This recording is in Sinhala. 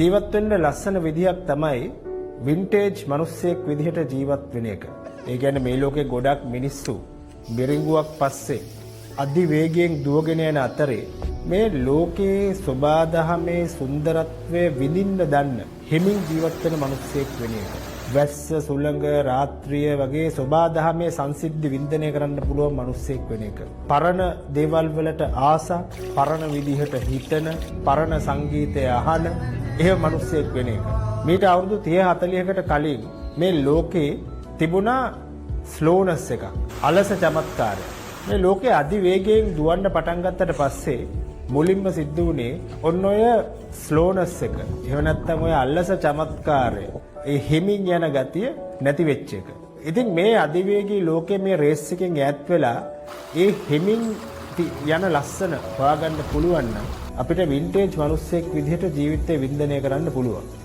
ජීවත් වෙන්න ලස්සන විදියක් තමයි වින්ටේජ් මිනිස්සෙක් විදිහට ජීවත් වෙන එක. ඒ කියන්නේ මේ ලෝකේ ගොඩක් මිනිස්සු මිරිඟුවක් පස්සේ අධි වේගයෙන් දුවගෙන යන අතරේ මේ ලෝකයේ සබාදහමේ සුන්දරත්වය විඳින්න දන්න හිමින් ජීවත් වෙන මිනිස්සෙක් වෙන එක. වැස්ස සුළඟ රාත්‍රිය වගේ සබාදහමේ සංසිද්ධි වින්දනය කරන්න පුළුවන් මිනිස්සෙක් වෙන එක. පරණ දේවල් වලට ආසා, පරණ විදිහට හිතන, පරණ සංගීතය අහන එහෙම මිනිස්සෙක් වෙන එක. මීට අවුරුදු 30 40කට කලින් මේ ලෝකේ තිබුණා ස්ලෝනස් එකක්, අලස චමත්කාරය. මේ ලෝකේ අධි වේගයෙන් දුවන්න පටන් ගත්තට පස්සේ මුලින්ම සිද්ධ වුණේ ඔන්න ඔය ස්ලෝනස් එක. එහෙම නැත්නම් ඔය අලස චමත්කාරය, ඒ හිමින් යන ගතිය නැති වෙච්ච එක. ඉතින් මේ අධිවේගී ලෝකයේ මේ රේස් එකෙන් ඈත් වෙලා ඒ හිමින් යන ලස්සන හොයාගන්න පුළුවන් නම් අපිට වින්ටේජ් මිනිස්සෙක් විදිහට ජීවිතේ වින්දනය කරන්න පුළුවන්.